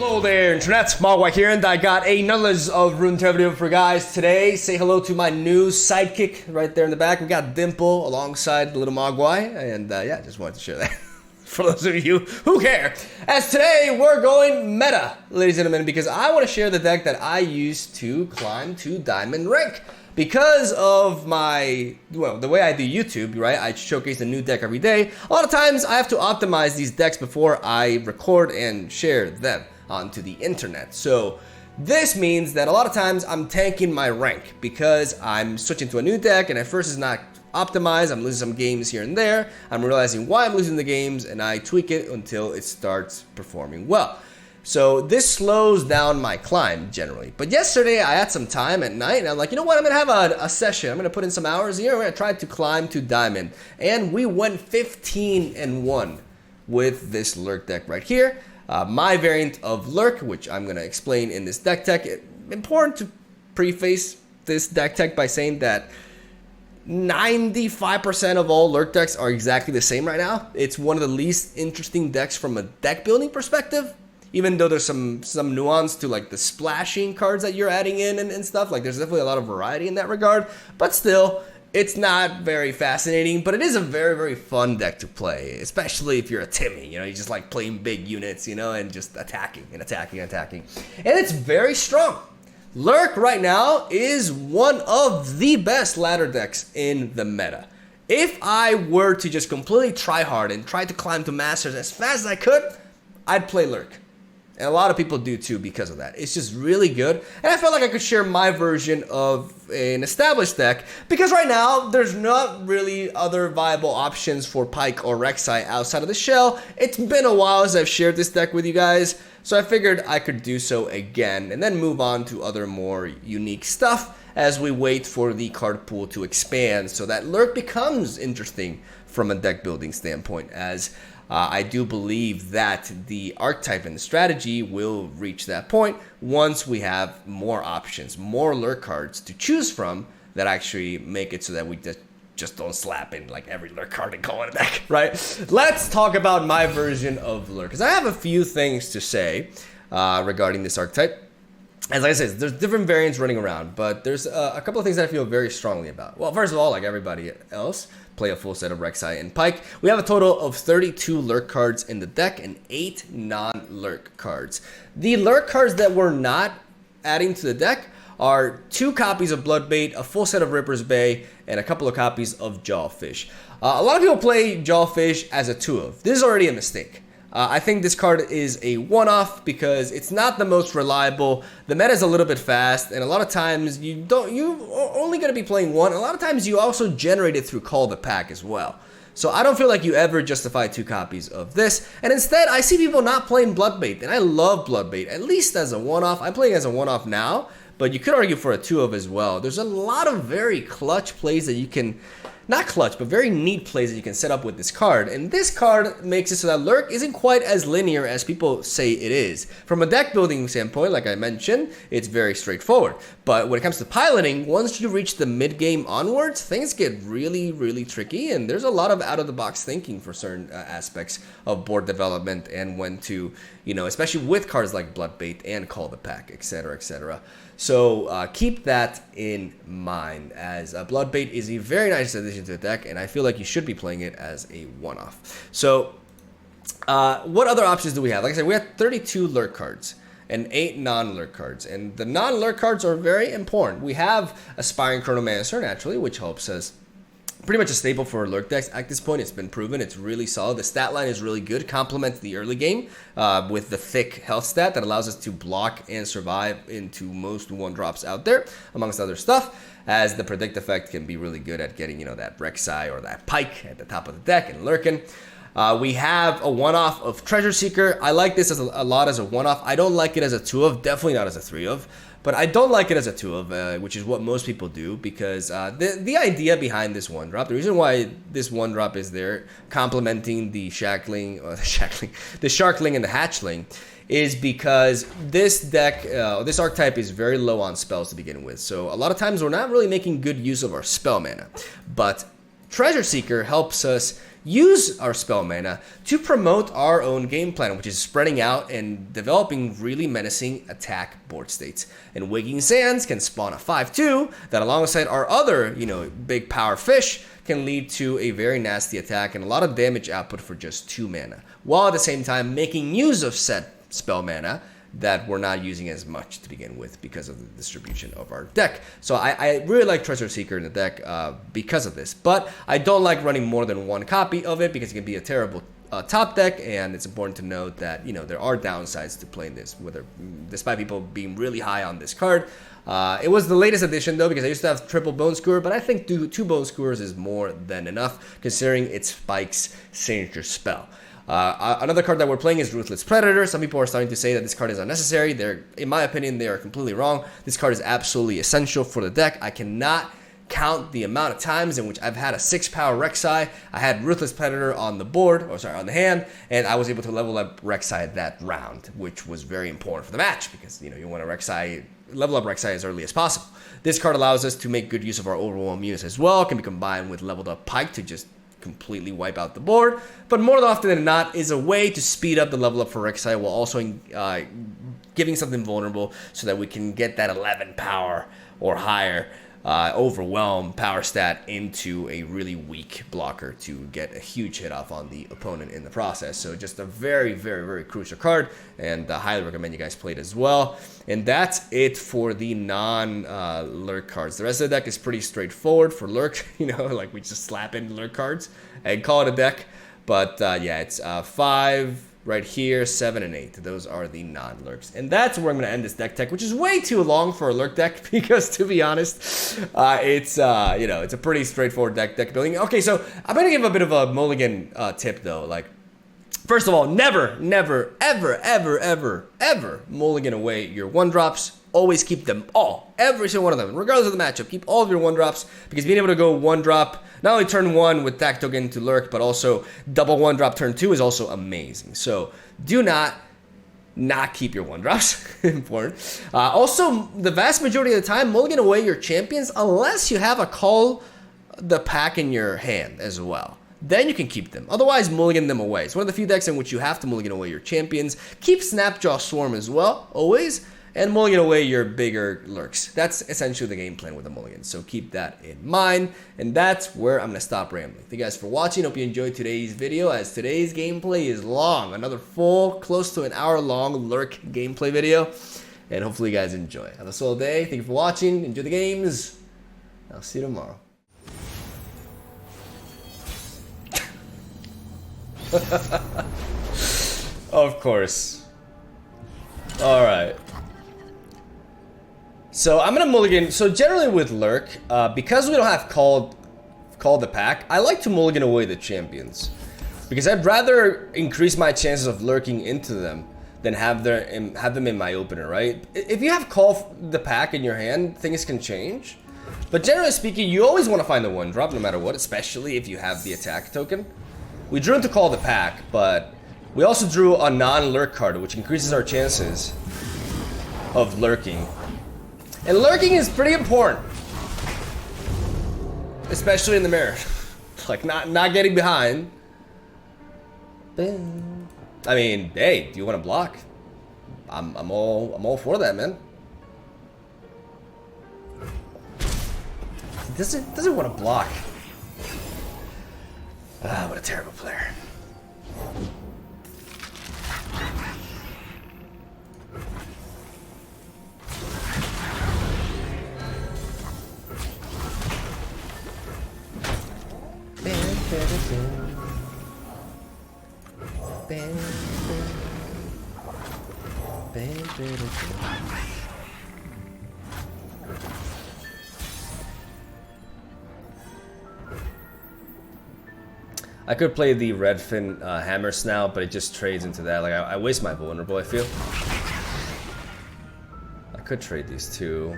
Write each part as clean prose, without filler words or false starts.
Hello there, Internet. Mogwai here, and I got another of Runeterra video for guys today. Say hello to my new sidekick right there in the back. We got Dimple alongside the little Mogwai, and yeah, just wanted to share that for those of you who care. As today, we're going meta, ladies and gentlemen, because I want to share the deck that I used to climb to Diamond rank. Because of my, well, the way I do YouTube, right, I showcase a new deck every day. A lot of times I have to optimize these decks before I record and share them onto the internet. So this means that a lot of times I'm tanking my rank because I'm switching to a new deck and at first it's not optimized. I'm losing some games here and there. I'm realizing why I'm losing the games and I tweak it until it starts performing well. So this slows down my climb generally. But yesterday I had some time at night and I'm like, you know what, I'm gonna have a session. I'm gonna put in some hours here. I'm gonna try to climb to Diamond. And we went 15-1 with this lurk deck right here. My variant of lurk, which I'm gonna explain in this deck tech. Important to preface this deck tech by saying that 95% of all lurk decks are exactly the same right now. It's one of the least interesting decks from a deck building perspective. Even though there's some nuance to like the splashing cards that you're adding in and stuff, like there's definitely a lot of variety in that regard, but still, it's not very fascinating, but it is a very, very fun deck to play, especially if you're a Timmy, you know, you just like playing big units, you know, and just attacking and attacking and attacking. And it's very strong. Lurk right now is one of the best ladder decks in the meta. If I were to just completely try hard and try to climb to Masters as fast as I could, I'd play Lurk. And a lot of people do too because of that. It's just really good. And I felt like I could share my version of an established deck because right now there's not really other viable options for PYKE or REK'SAI outside of the shell. It's been a while since I've shared this deck with you guys, so I figured I could do so again and then move on to other more unique stuff as we wait for the card pool to expand so that Lurk becomes interesting from a deck building standpoint, as I do believe that the archetype and the strategy will reach that point once we have more options, more lurk cards to choose from that actually make it so that we just don't slap in like every lurk card and call it a deck, right? Let's talk about my version of lurk, because I have a few things to say regarding this archetype. As I said, there's different variants running around, but there's a couple of things that I feel very strongly about. Well, first of all, like everybody else, play a full set of REK'SAI and PYKE. We have a total of 32 lurk cards in the deck and 8 non-lurk cards. The lurk cards that we're not adding to the deck are 2 copies of Bloodbait, a full set of Ripper's Bay, and a couple of copies of Jawfish. A lot of people play Jawfish as a 2-of. This is already a mistake. I think this card is a one-off because it's not the most reliable. The meta is a little bit fast, and a lot of times you're only going to be playing one. A lot of times you also generate it through Call the Pack as well. So I don't feel like you ever justify 2 copies of this. And instead, I see people not playing Bloodbait, and I love Bloodbait, at least as a one-off. I'm playing as a one-off now, but you could argue for a 2-of as well. There's a lot of very clutch plays that you can, not clutch, but very neat plays that you can set up with this card. And this card makes it so that Lurk isn't quite as linear as people say it is. From a deck building standpoint, like I mentioned, it's very straightforward. But when it comes to piloting, once you reach the mid-game onwards, things get really, really tricky. And there's a lot of out-of-the-box thinking for certain aspects of board development and when to, you know, especially with cards like Bloodbait and Call the Pack, etc., etc. So keep that in mind, as Bloodbait is a very nice addition to the deck, and I feel like you should be playing it as a one-off. So what other options do we have? Like I said, we have 32 lurk cards and 8 non-lurk cards, and the non-lurk cards are very important. We have Aspiring Chronomancer, naturally, which helps us. Pretty much a staple for lurk decks at this point. It's been proven. It's really solid. The stat line is really good. Complements the early game with the thick health stat that allows us to block and survive into most 1-drops out there, amongst other stuff, as the predict effect can be really good at getting, you know, that REK'SAI or that PYKE at the top of the deck and lurking. We have a one-off of Treasure Seeker. I like this as a lot as a one-off. I don't like it as a 2-of, definitely not as a 3-of. But I don't like it as a 2-of, which is what most people do, because the idea behind this 1-drop, the reason why this 1-drop is there, complementing the Shackling, the Sharkling and the Hatchling, is because this deck, this archetype is very low on spells to begin with. So a lot of times we're not really making good use of our spell mana. But Treasure Seeker helps us use our spell mana to promote our own game plan, which is spreading out and developing really menacing attack board states. And Waking Sands can spawn a 5/2 that, alongside our other, big power fish, can lead to a very nasty attack and a lot of damage output for just 2 mana, while at the same time making use of said spell mana that we're not using as much to begin with because of the distribution of our deck. So I really like Treasure Seeker in the deck because of this, but I don't like running more than 1 copy of it because it can be a terrible top deck, and it's important to note that there are downsides to playing this, despite people being really high on this card. It was the latest edition though, because I used to have triple Bone Skewer, but I think 2 Bone Skewers is more than enough considering it spikes signature spell. Another card that we're playing is Ruthless Predator. Some people are starting to say that this card is unnecessary. In my opinion, they are completely wrong. This card is absolutely essential for the deck. I cannot count the amount of times in which I've had a 6-power REK'SAI. I had Ruthless Predator on the board, on the hand, and I was able to level up REK'SAI that round, which was very important for the match because you want to level up REK'SAI as early as possible. This card allows us to make good use of our overwhelm units as well. It can be combined with leveled up PYKE to just completely wipe out the board, but more often than not is a way to speed up the level up for REK'SAI while also giving something vulnerable so that we can get that 11 power or higher overwhelm power stat into a really weak blocker to get a huge hit off on the opponent in the process. So just a very, very, very crucial card, and I highly recommend you guys play it as well. And that's it for the non-lurk cards. The rest of the deck is pretty straightforward for lurk, like we just slap in lurk cards and call it a deck. But yeah, it's 5 right here, 7 and 8. Those are the non-lurks. And that's where I'm going to end this deck tech, which is way too long for a lurk deck because, to be honest, it's a pretty straightforward deck building. Okay, so I'm going to give a bit of a Mulligan tip, though. Like, first of all, never, ever, ever, ever, ever Mulligan away your 1-drops. Always keep them all, every single one of them, regardless of the matchup. Keep all of your 1-drops, because being able to go 1-drop, not only turn 1 with Tack Token to lurk, but also double 1-drop turn 2 is also amazing. So do not keep your 1-drops. Important. Also, the vast majority of the time, Mulligan away your champions unless you have a Call the Pack in your hand as well. Then you can keep them. Otherwise, Mulligan them away. It's one of the few decks in which you have to Mulligan away your champions. Keep Snapjaw Swarm as well, always. And Mulligan away your bigger lurks. That's essentially the game plan with the Mulligan. So keep that in mind. And that's where I'm going to stop rambling. Thank you guys for watching. Hope you enjoyed today's video, as today's gameplay is long. Another full, close to an hour-long lurk gameplay video. And hopefully you guys enjoy. Have a swell day. Thank you for watching. Enjoy the games. I'll see you tomorrow. Of course. Alright. So I'm gonna Mulligan. So generally with lurk, because we don't have call the pack, I like to Mulligan away the champions, because I'd rather increase my chances of lurking into them than have them in my opener, right? If you have call the pack in your hand, things can change. But generally speaking, you always want to find the 1-drop no matter what, especially if you have the attack token. We drew into call the pack, but we also drew a non-lurk card, which increases our chances of lurking. And lurking is pretty important, especially in the mirror. Like not getting behind. I mean, hey, do you want to block? I'm all for that, man. Doesn't want to block. Ah, what a terrible player. I could play the Redfin Hammer Snout, but it just trades into that. Like, I waste my vulnerable, I feel. I could trade these two.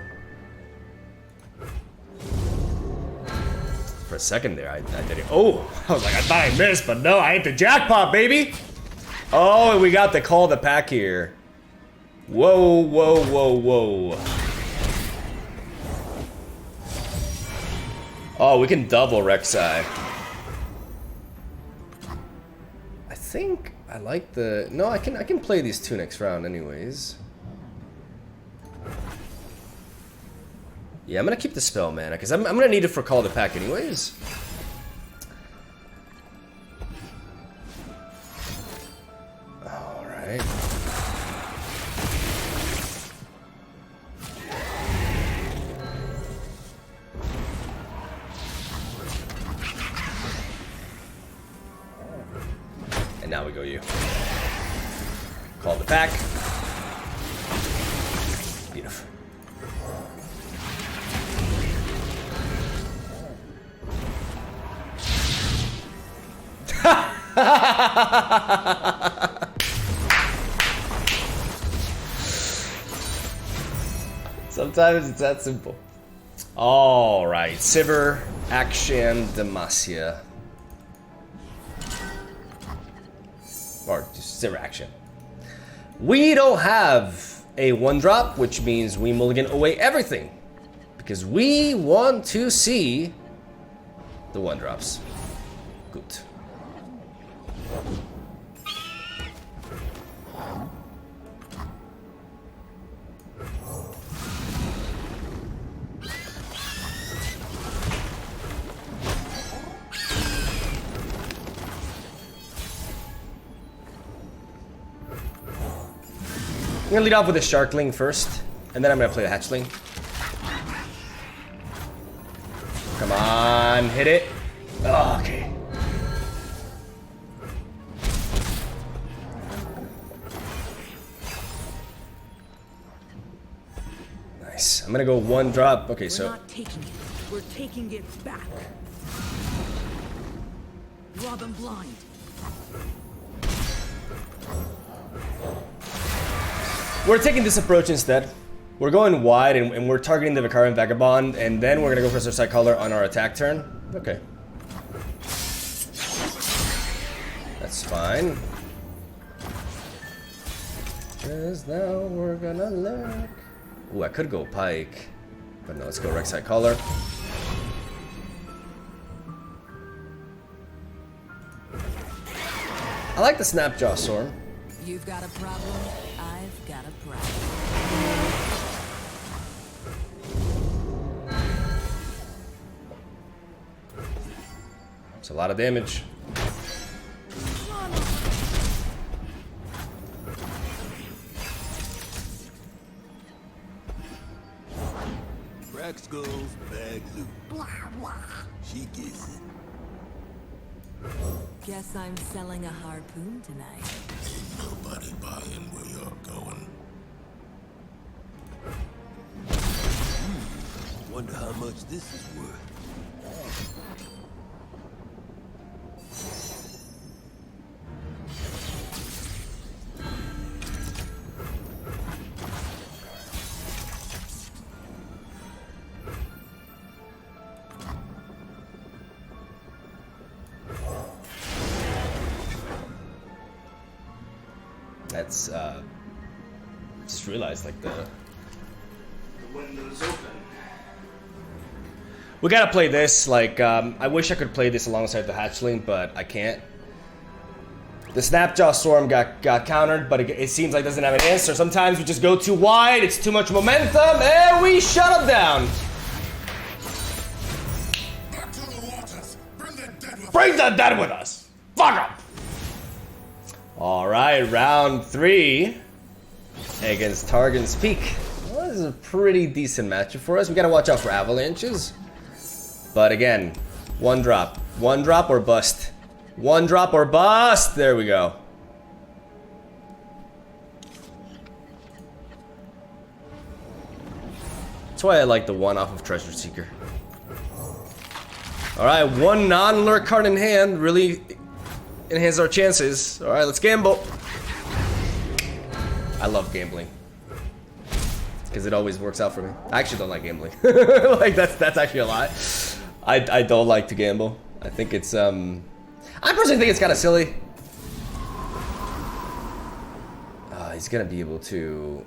For a second there, I did it. Oh, I was like, I thought I missed, but no, I hit the jackpot, baby. Oh, and we got the call the pack here. Whoa, whoa, whoa, whoa. Oh, we can double REK'SAI. think I like the... No, I can play these two next round anyways. Yeah, I'm gonna keep the spell mana, because I'm gonna need it for Call to Pack anyways. Alright. And now we go you. Call the pack. Beautiful. Sometimes it's that simple. All right, Sivir, Action, Demacia. Or just Sivir Action. We don't have a 1-drop, which means we mulligan away everything. Because we want to see the 1-drops. Good. I'm gonna lead off with a Sharkling first, and then I'm gonna play the Hatchling. Come on, hit it. Oh, okay. Nice. I'm gonna go 1-drop. Okay, so. We're not taking it. We're taking it back. Rob them blind. We're taking this approach instead. We're going wide and we're targeting the Vicarian Vagabond, and then we're gonna go for Suicide Color on our attack turn. Okay. That's fine. Cause now we're gonna lurk. Ooh, I could go Pike. But no, let's go REK'SAI Color. I like the Snapjaw Storm. You've got a problem. I've got a problem. It's a lot of damage. Crack skulls, bag loot. Blah, blah. She gets it. Guess I'm selling a harpoon tonight. Nobody buying where you're going. Wonder how much this is worth. That's just realized like the window's open. We gotta play this. Like I wish I could play this alongside the Hatchling, but I can't. The Snapjaw Storm got countered, but it seems like it doesn't have an answer. Sometimes we just go too wide. It's too much momentum, and we shut them down. Back to the waters. Bring the dead with Bring the dead with us. Fuck 'em. All right, round 3 against Targon's Peak. Well, this is a pretty decent matchup for us. We gotta watch out for avalanches. But again, 1-drop. 1-drop or bust. 1-drop or bust. There we go. That's why I like the 1 off of Treasure Seeker. All right, 1 non-lurk card in hand. Really enhance our chances. All right, let's gamble. I love gambling because it always works out for me. I actually don't like gambling. Like that's actually a lie. I don't like to gamble. I think it's I personally think it's kind of silly. He's gonna be able to.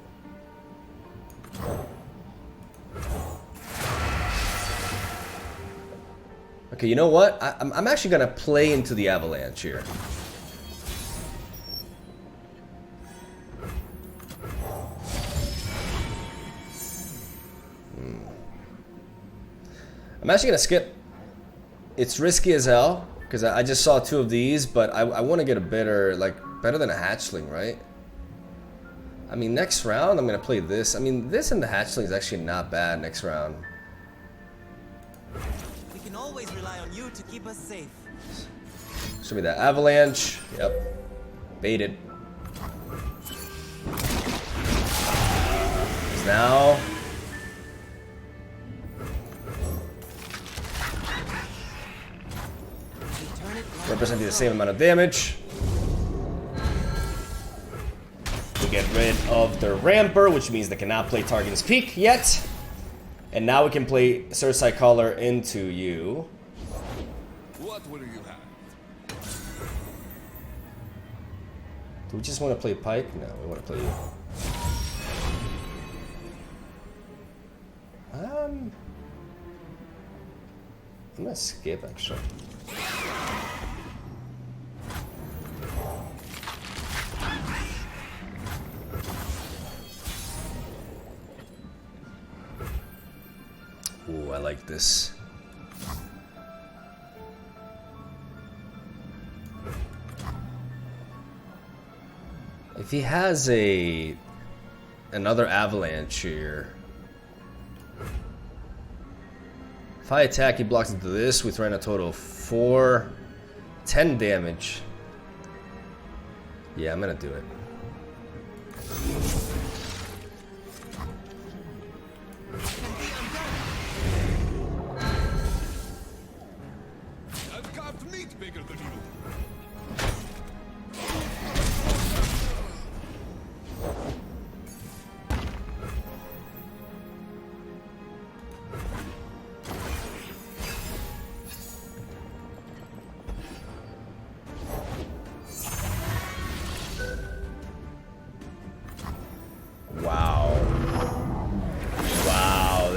Okay, you know what? I'm actually gonna play into the avalanche here. I'm actually gonna skip. It's risky as hell because I just saw 2 of these, but I want to get a better, like better than a hatchling, right? I mean, next round I'm gonna play this. I mean, this and the hatchling is actually not bad next round. We can always rely on you to keep us safe. Show me that avalanche. Yep. Baited. Now. Representing the same amount of damage. We get rid of the ramper, which means they cannot play Targon's Peak yet. And now we can play REK'SAI Collar into you. What will you have? Do we just want to play PYKE? No, we want to play you. I'm gonna skip actually. Ooh, I like this. If he has another avalanche here. If I attack, he blocks into this. We throw in a total of 10 damage. Yeah, I'm gonna do it. I've carved meat bigger than you.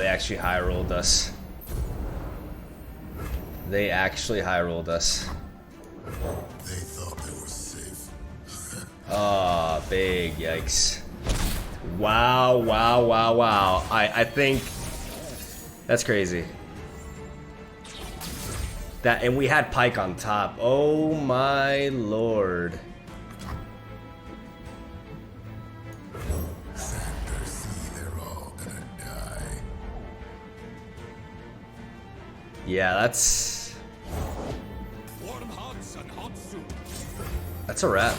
Actually high rolled us. They actually high rolled us. They thought they were safe. Ah, big yikes. Wow, wow, wow, wow. I think that's crazy. That, and we had PYKE on top. Oh my lord. Yeah, that's Warm huts and hot soup. a wrap.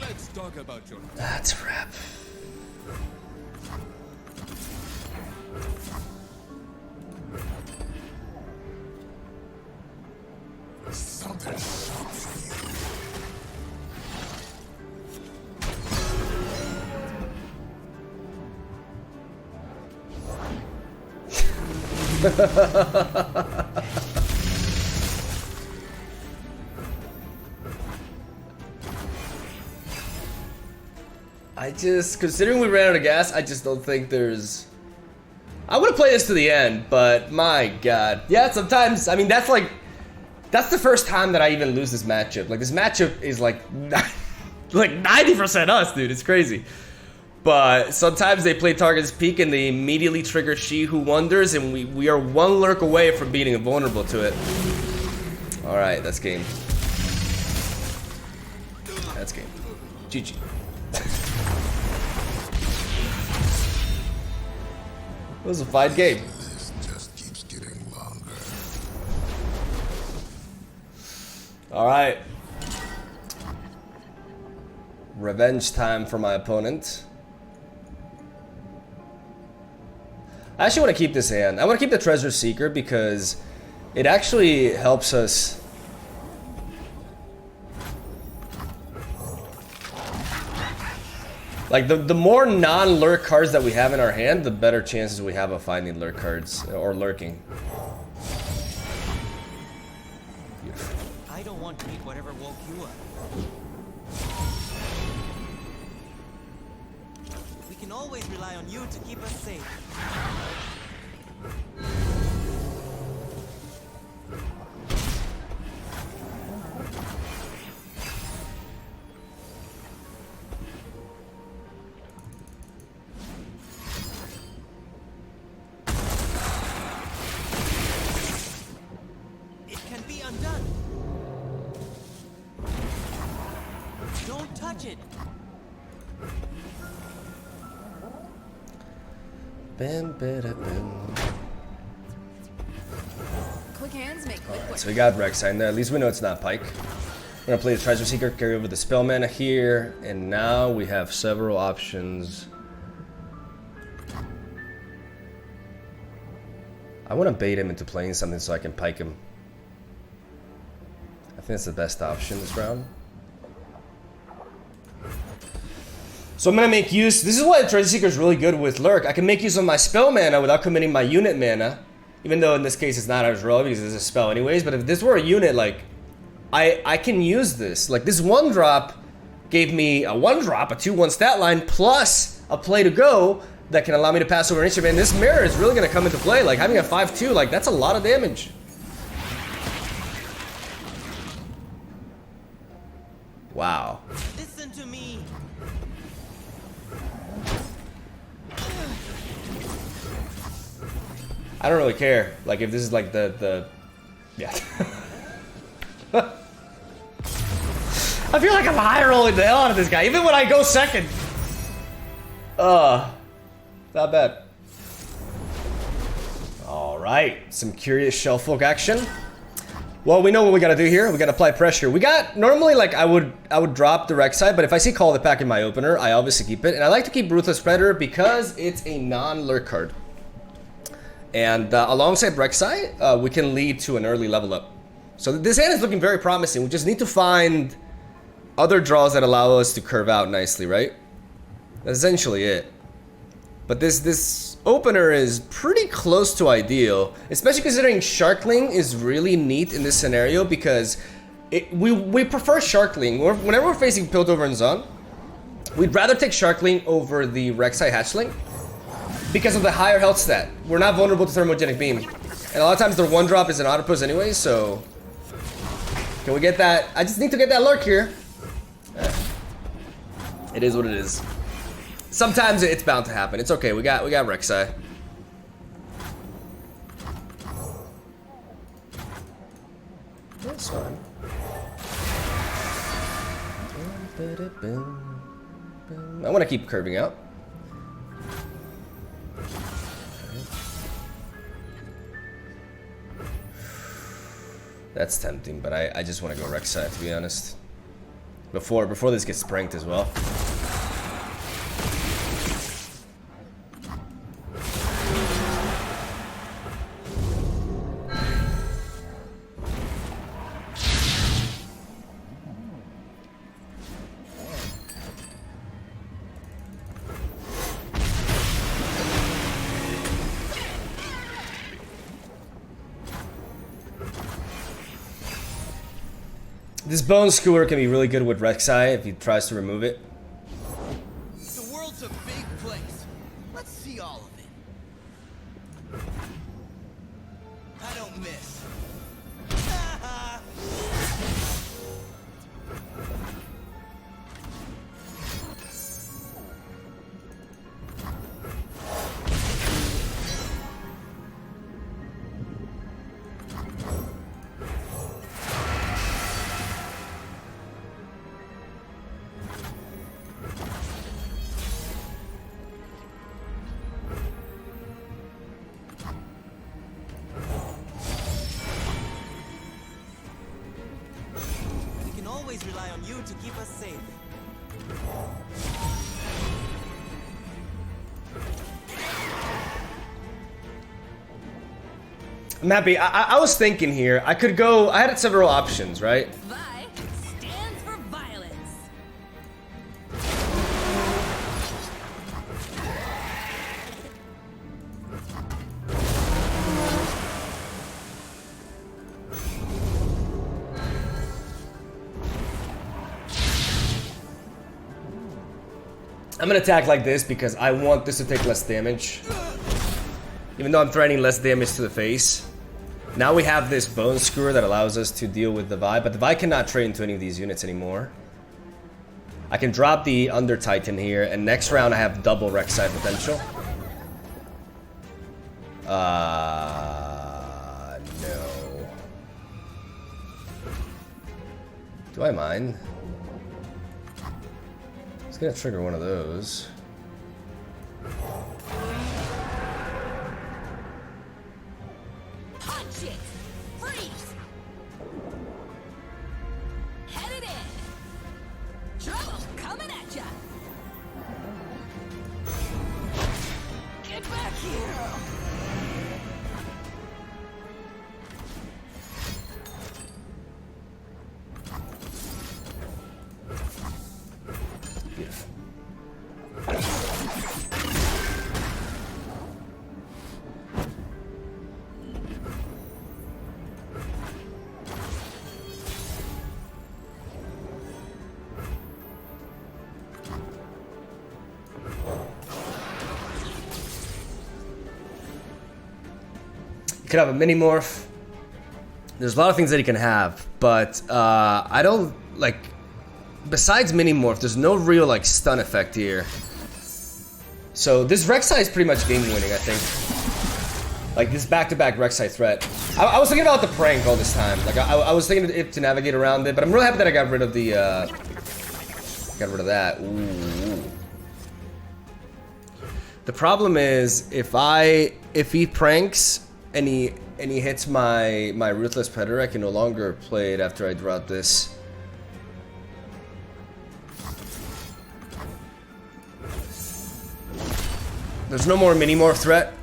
Let's talk about your. That's a wrap. Something shot for you. I just, considering we ran out of gas, I just don't think there's... I want to play this to the end, but my god. Yeah, sometimes, I mean, that's the first time that I even lose this matchup. Like, this matchup is like 90% us, dude. It's crazy. But sometimes they play Targon's Peak and they immediately trigger She Who Wonders, and we are 1 lurk away from being invulnerable to it. Alright, that's game. That's game. GG. It was a fine game. This just keeps getting longer. Alright. Revenge time for my opponent. I actually want to keep this hand. I want to keep the Treasure Seeker because it actually helps us. Like, the more non-lurk cards that we have in our hand, the better chances we have of finding lurk cards or lurking. Beautiful. I don't want to eat whatever woke you up. We can always rely on you to keep us safe. Quick hands make quick work. So we got REK'SAI in there. At least we know it's not Pyke. We're gonna play the Treasure Seeker, carry over the spell mana here, and now we have several options. I want to bait him into playing something so I can Pyke him. I think that's the best option this round. So I'm gonna make use. This is why Treasure Seeker is really good with Lurk. I can make use of my spell mana without committing my unit mana, even though in this case it's not as relevant because it's a spell anyways. But if this were a unit, like I can use this. Like this 1-drop gave me a 1-drop, a 2/1 stat line plus a play to go that can allow me to pass over an initiative. And this mirror is really gonna come into play. Like having a 5/2, like that's a lot of damage. Wow. Listen to me. I don't really care. Like if this is like the yeah. I feel like I'm high rolling the hell out of this guy, even when I go second. Not bad. All right, some curious shell folk action. Well, we know what we gotta do here. We gotta apply pressure. We got normally like I would drop the REK'SAI, but if I see Call the Pack in my opener, I obviously keep it, and I like to keep Ruthless Predator because it's a non-lurk card. And alongside REK'SAI, we can lead to an early level up. So this hand is looking very promising. We just need to find other draws that allow us to curve out nicely, right? That's essentially it. But this opener is pretty close to ideal, especially considering Sharkling is really neat in this scenario because we prefer Sharkling. Whenever we're facing Piltover and Zon, we'd rather take Sharkling over the REK'SAI Hatchling because of the higher health stat. We're not vulnerable to Thermogenic Beam. And a lot of times their 1-drop is an Autopus anyway, so... Can we get that? I just need to get that Lurk here. It is what it is. Sometimes it's bound to happen. It's okay. We got REK'SAI. That's fine. I want to keep curving out. That's tempting, but I just want to go REK'SAI, to be honest. Before this gets pranked as well. This Bone Skewer can be really good with REK'SAI if he tries to remove it. The world's a big place. Let's see all of it. I don't miss. Always rely on you to keep us safe. I'm happy. I was thinking here. I could go. I had several options, right? Vi stands for violence. I'm gonna attack like this because I want this to take less damage. Even though I'm threatening less damage to the face. Now we have this Bone Skewer that allows us to deal with the Vi, but the Vi cannot trade into any of these units anymore. I can drop the Under Titan here, and next round I have double REK'SAI potential. No. Do I mind? It's gonna trigger one of those. could have a mini morph. There's a lot of things that he can have, but I don't like. Besides mini morph, there's no real like stun effect here. So this REK'SAI is pretty much game winning, I think. Like this back-to-back REK'SAI threat. I was thinking about the prank all this time. Like I was thinking if to navigate around it, but I'm really happy that I got rid of the got rid of that. Ooh. The problem is if he pranks and he hits my Ruthless Predator, I can no longer play it after I drop this. There's no more mini morph threat.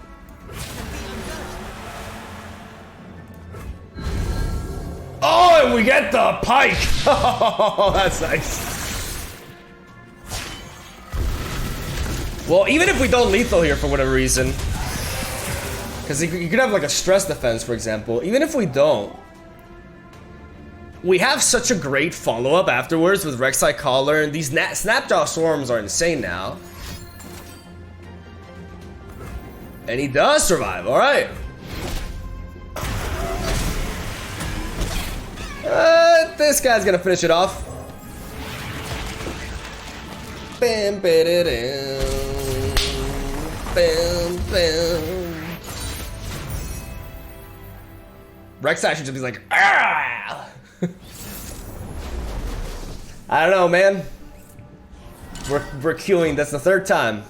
Oh, and we get the pike. Oh, that's nice. Well, even if we don't lethal here for whatever reason, because you could have like a stress defense, for example. Even if we don't, we have such a great follow-up afterwards with REK'SAI Collar, and these Snapjaw Swarms are insane now. And he does survive, alright. This guy's gonna finish it off. Bam, ba-da-dam. Bam, bam. REK'SAI should just be like, ah! I don't know, man. We're queuing, that's the third time.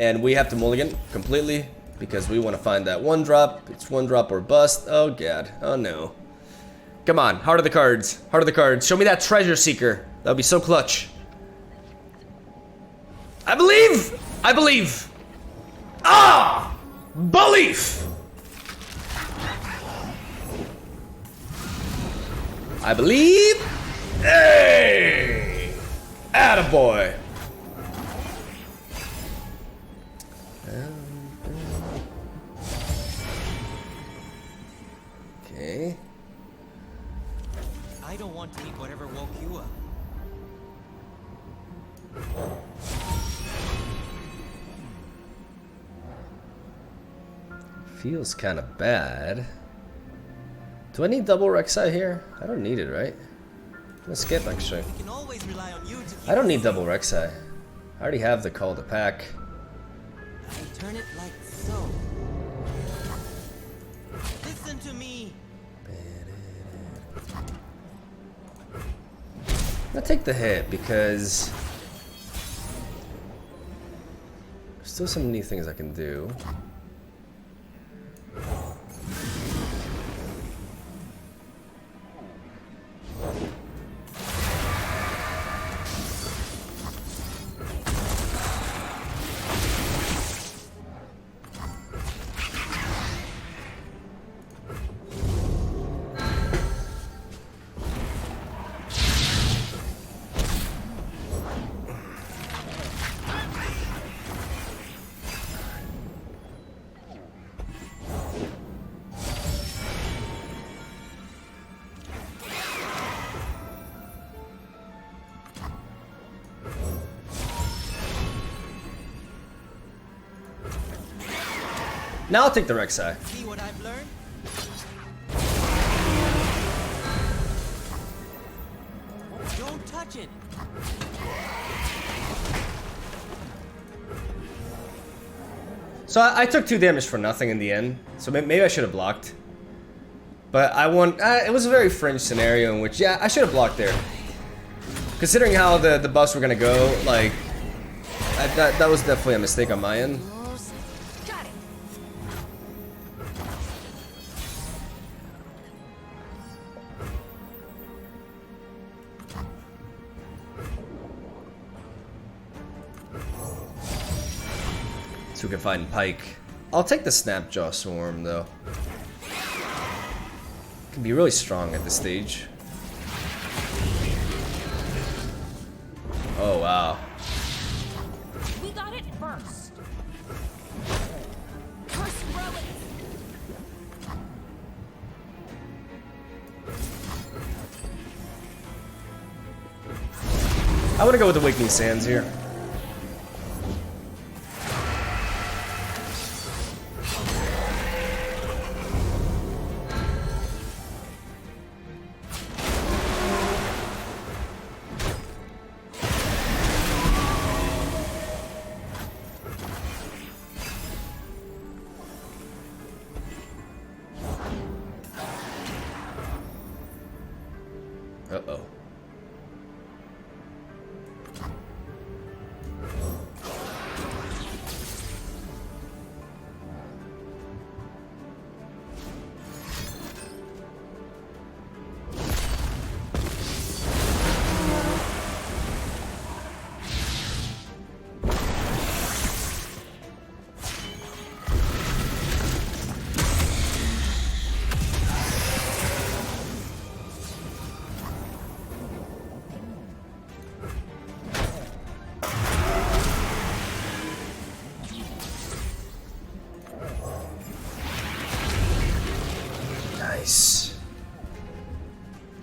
And we have to mulligan completely because we want to find that one drop. It's one drop or bust. Oh god. Oh no. Come on. Heart of the cards. Heart of the cards. Show me that treasure seeker. That would be so clutch. I believe. I believe. Ah! Belief. I believe. Hey! Attaboy. Okay. I don't want to eat whatever woke you up. Feels kind of bad. Do I need double REK'SAI here? I don't need it, right? Let's skip actually. We can always rely on you to keep I don't need us double safe. REK'SAI. I already have the call to pack. I turn it like so. Listen to me. I'll take the hit because there's still some neat things I can do. Now I'll take the REK'SAI. See what I've learned? Don't touch it. So I took 2 damage for nothing in the end. So maybe I should have blocked. But I want. It was a very fringe scenario in which, yeah, I should have blocked there. Considering how the buffs were gonna go, like that was definitely a mistake on my end. Got it. So we can find Pike. I'll take the Snapjaw Swarm though. Can be really strong at this stage. Oh wow. We got it first. First relic. I want to go with Awakening Sands here.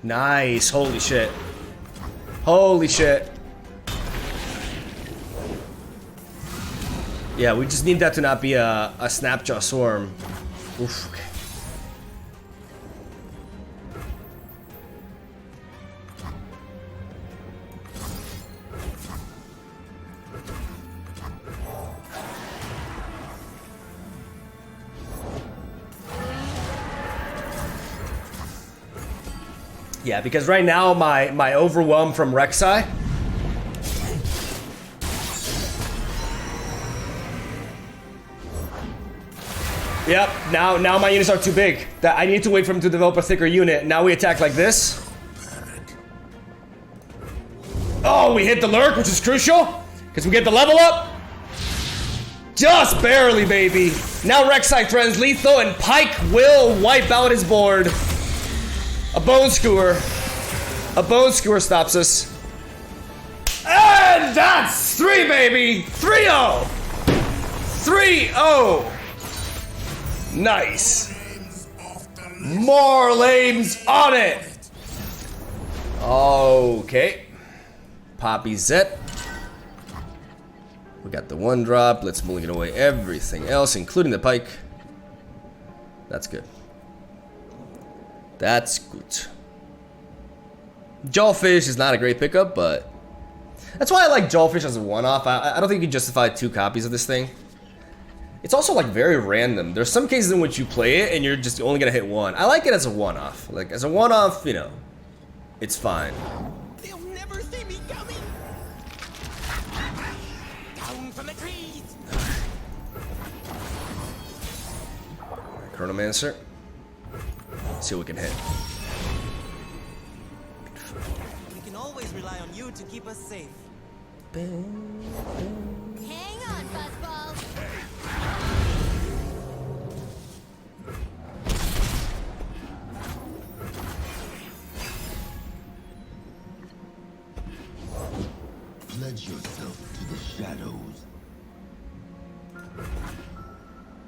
Nice. Holy shit. Holy shit. Yeah, we just need that to not be a snapjaw swarm. Oof. Okay. Yeah, because right now my overwhelm from REK'SAI. Yep, now my units are too big. That I need to wait for him to develop a thicker unit. Now we attack like this. Oh, we hit the lurk, which is crucial. Because we get the level up. Just barely, baby. Now REK'SAI threatens lethal and Pyke will wipe out his board. A bone skewer. A bone skewer stops us. And that's 3, baby. 3-0. 3-0. Nice. More lanes on it. Okay. Poppy Zet. We got the 1-drop. Let's mulligan away everything else, including the Pyke. That's good. That's good. Jawfish is not a great pickup, but that's why I like Jawfish as a one-off. I don't think you can justify 2 copies of this thing. It's also like very random. There's some cases in which you play it and you're just only gonna hit 1. I like it as a one-off. Like as a one-off, you know, it's fine. They'll never see me coming. Down from the trees. Chronomancer. See what we can hit. We can always rely on you to keep us safe. Hang on, Fuzzball. Pledge yourself to the shadows.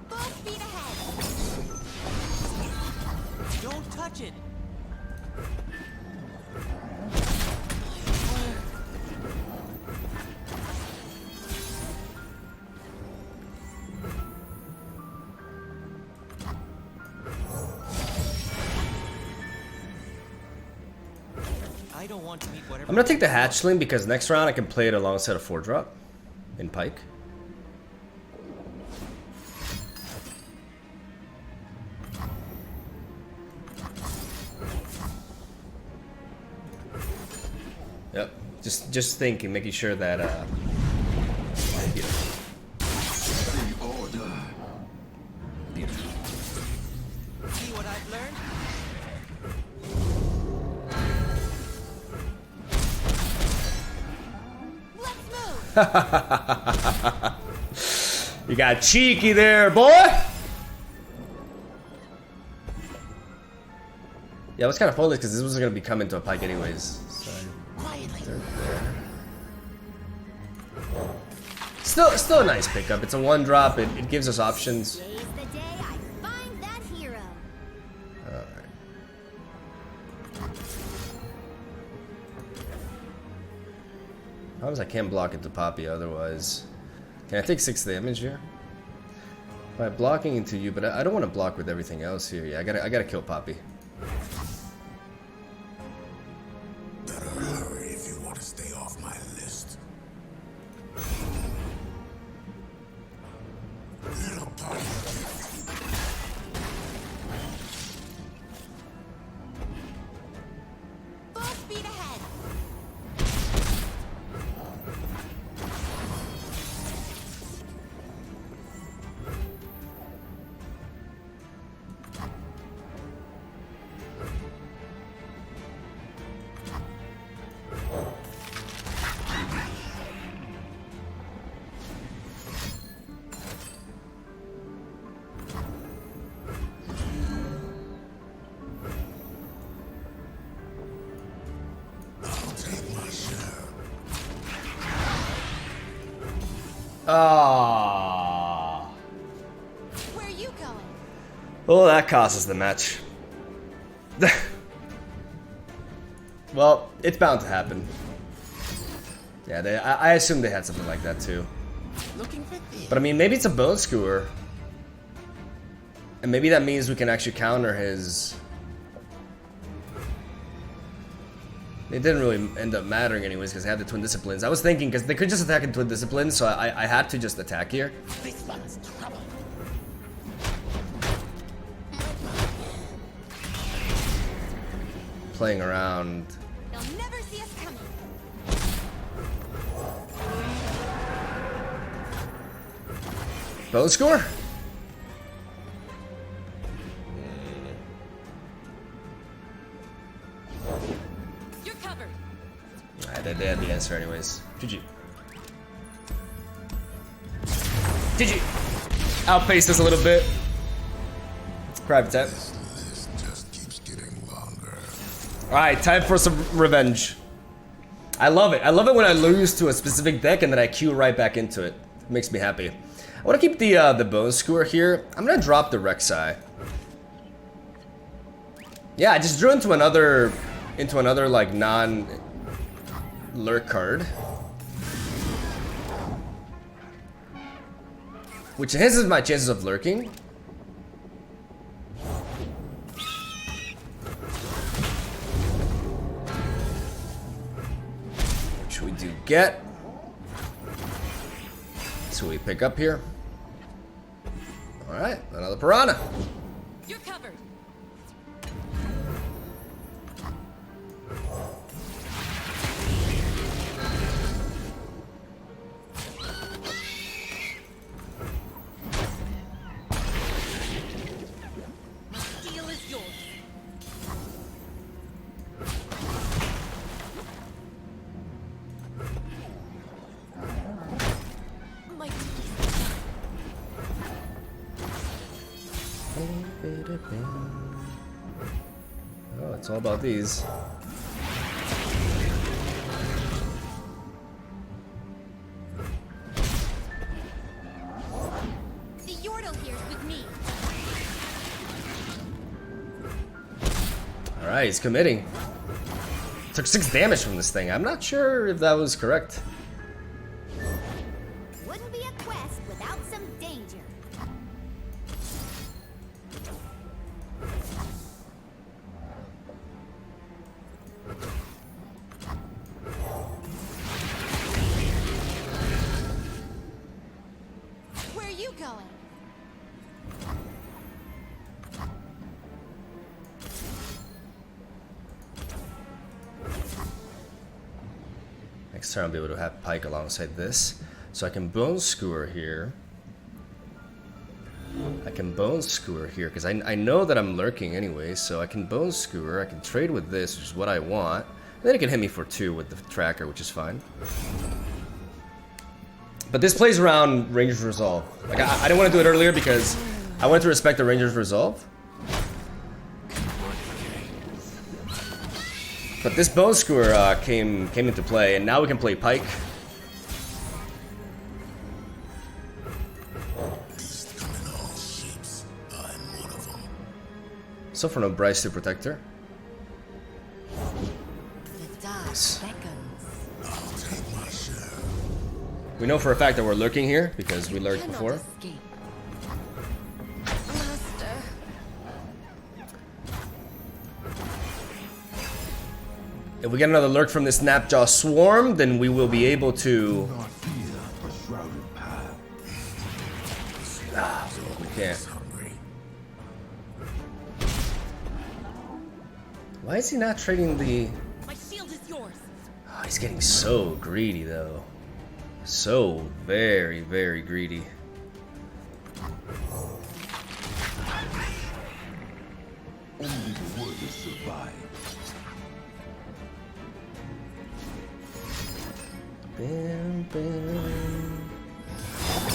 Full speed ahead. Don't touch it. I don't want to meet whatever. I'm gonna take the hatchling because next round I can play it alongside a 4-drop in Pyke. Yep, just thinking, making sure that yeah. Beautiful. See what I've learned? Let's move. You got cheeky there, boy. Yeah, it was kind of pointless because this was gonna be coming to a Pyke anyways. So, still a nice pickup. It's a 1-drop. It gives us options. Today's the day I find that hero. Alright. Problem is I can't block into Poppy otherwise. Can I take 6 damage here? By blocking into you, but I don't want to block with everything else here. Yeah, I gotta kill Poppy. Better hurry if you want to stay off my list. Little party. Full speed ahead. I'll take my share. Ah. Where are you going? Well, that costs us the match. Well, it's bound to happen. Yeah, I assume they had something like that too. But I mean, maybe it's a bone skewer. And maybe that means we can actually counter his... It didn't really end up mattering anyways because they had the twin disciplines. I was thinking because they could just attack in twin disciplines, so I had to just attack here. This one's trouble. Playing around. They'll never see us coming. Bone score? You're covered. Alright, they had the answer anyways. GG. GG. Outpaced us a little bit. Private tap. This list just keeps getting longer. Alright, time for some revenge. I love it. I love it when I lose to a specific deck and then I queue right back into it. It makes me happy. I want to keep the bone skewer here. I'm gonna drop the REK'SAI. Yeah, I just drew into another like non-lurk card, which enhances my chances of lurking. Which we do get. So we pick up here. All right, another piranha. You're covered. My steel is yours. My Oh, it's all about these. the Yordle here's with me. All right, he's committing. Took 6 damage from this thing. I'm not sure if that was correct. Wouldn't be a quest without some danger. Where are you going? Next turn I'll be able to have PYKE alongside this. So I can bone skewer here. I can bone skewer here because I know that I'm lurking anyway, so I can bone skewer, I can trade with this, which is what I want. And then it can hit me for 2 with the tracker, which is fine. But this plays around Ranger's Resolve. Like I didn't want to do it earlier because I wanted to respect the Ranger's Resolve. But this bone skewer came into play, and now we can play PYKE. Beasts come in all shapes. I'm one of them. So for no Bryce to Protector. The dark beckons. I'll take my share. We know for a fact that we're lurking here because we lurked before. Escape. Master. If we get another lurk from this Snapjaw Swarm, then we will be able to... Not fear for shrouded path. Ah, we can't. Hungry. Why is he not trading the... My shield is yours. Oh, he's getting so greedy though. So very, very greedy. Only the worthless survive. Bam, bam.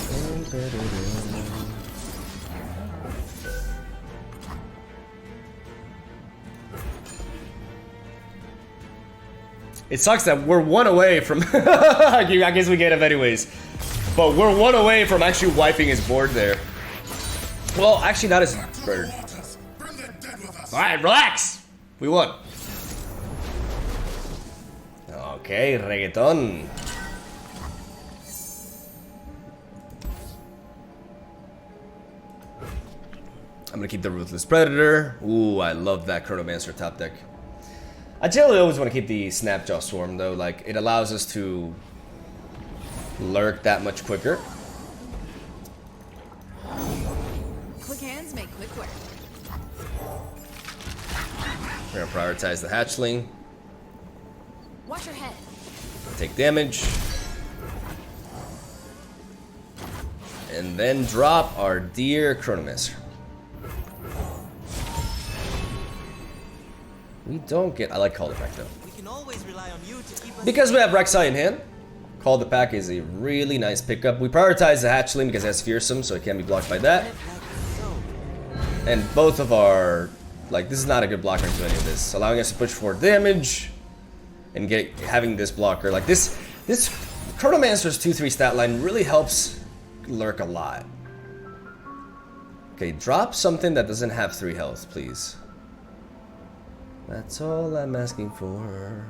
Bam, ba-da-dam. It sucks that we're 1 away from... I guess we get him anyways. But we're 1 away from actually wiping his board there. Well, actually not his bird. Bring the dead with us. Alright, relax! We won. Okay, reggaeton. I'm gonna keep the Ruthless Predator. Ooh, I love that Chronomancer top deck. I generally always want to keep the Snapjaw Swarm though, like it allows us to lurk that much quicker. Quick hands make quick work. We're gonna prioritize the Hatchling. Watch your head. Take damage. And then drop our dear Chronomancer. We don't get... I like Call the Pack though. We can always rely on you to keep us Because we have REK'SAI in hand, Call the Pack is a really nice pickup. We prioritize the Hatchling because it has Fearsome, so it can't be blocked by that. like so. And both of our... Like, this is not a good blocker to any of this. Allowing us to push for damage and having this blocker. Like, this Chronomancer's 2-3 stat line really helps lurk a lot. Okay, drop something that doesn't have 3 health, please. That's all I'm asking for.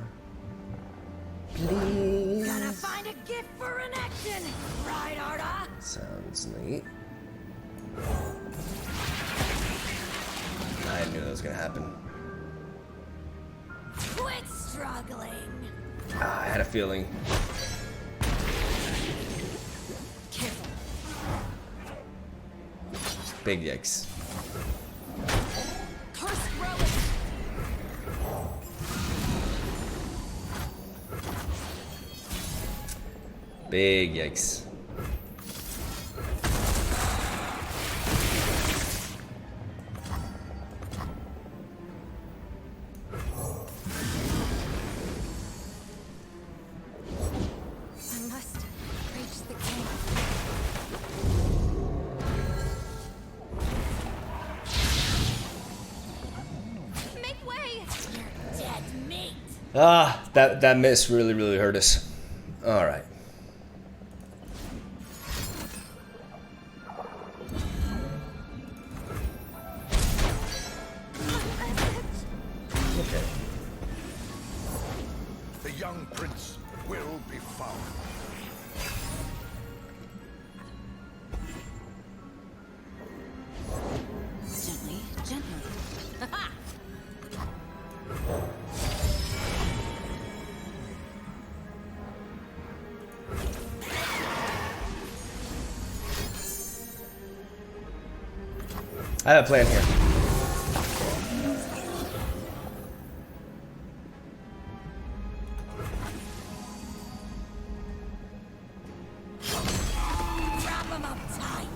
Please. Gonna find a gift for an action, right, Arda? Sounds neat. I knew that was gonna happen. Quit struggling. Ah, I had a feeling. Careful. Big yikes. Cursed relic. Big yikes. I must reach the king. Make way! You're dead meat. Ah, that miss really hurt us. All right. Okay. The young prince will be found. Gently, gently. Ha! I have a plan here. Wrap 'em up tight.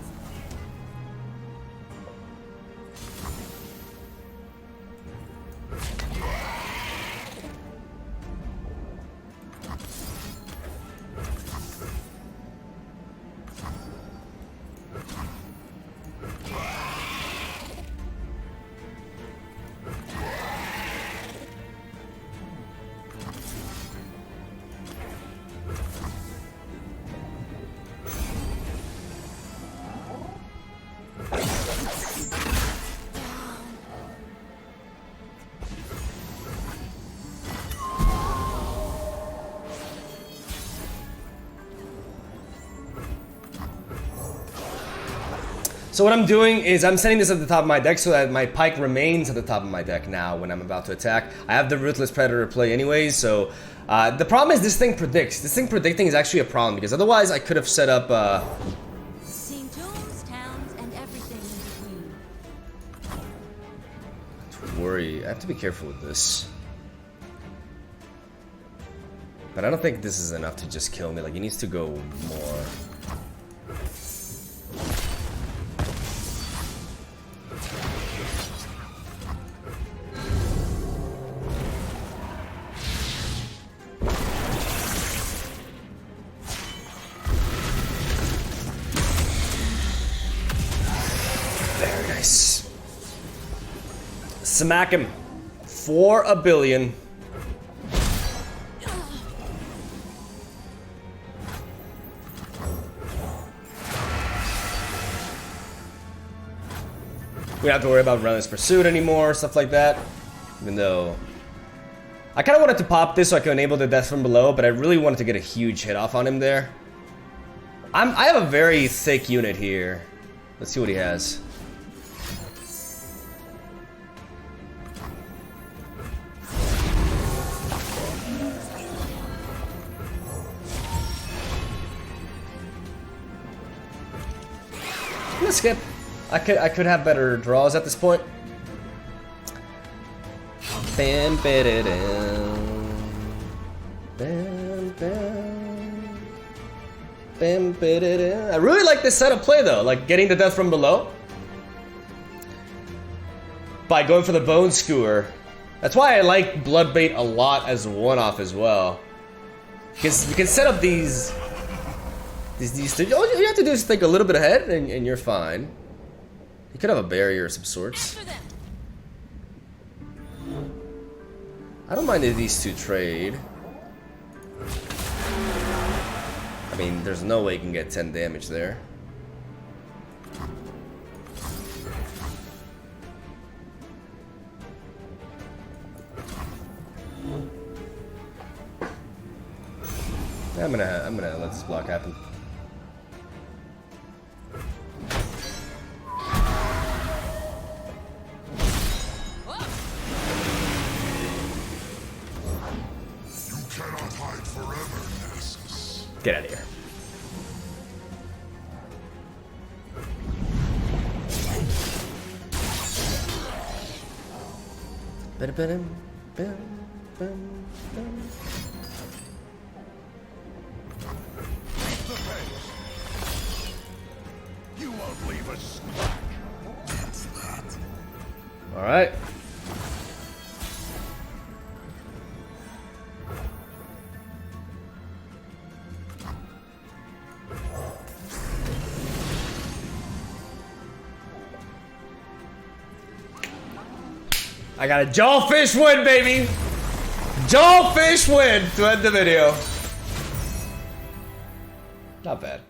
So what I'm doing is I'm setting this at the top of my deck so that my Pike remains at the top of my deck now when I'm about to attack. I have the Ruthless Predator play anyways, so the problem is this thing predicts. This thing predicting is actually a problem because otherwise I could have set up Seen tombs, towns, and everything in between. to worry. I have to be careful with this. But I don't think this is enough to just kill me. Like, he needs to go more. Very nice. Smack him for $1 billion. We don't have to worry about Relentless Pursuit anymore, stuff like that. Even though I kind of wanted to pop this so I could enable the death from below, but I really wanted to get a huge hit off on him there. I have a very thick unit here. Let's see what he has. I'm gonna skip. I could have better draws at this point. Bam, bam, bam, bam, I really like this setup play though, like getting the death from below by going for the bone skewer. That's why I like Bloodbait a lot as one-off as well, because you can set up these things. All you have to do is think a little bit ahead, and you're fine. You could have a barrier of some sorts. I don't mind if these two trade. I mean, there's no way you can get 10 damage there. I'm gonna let this block happen. Get out of here. You won't leave us. That's that. All right. I got a jawfish win, baby! Jawfish win to end the video. Not bad.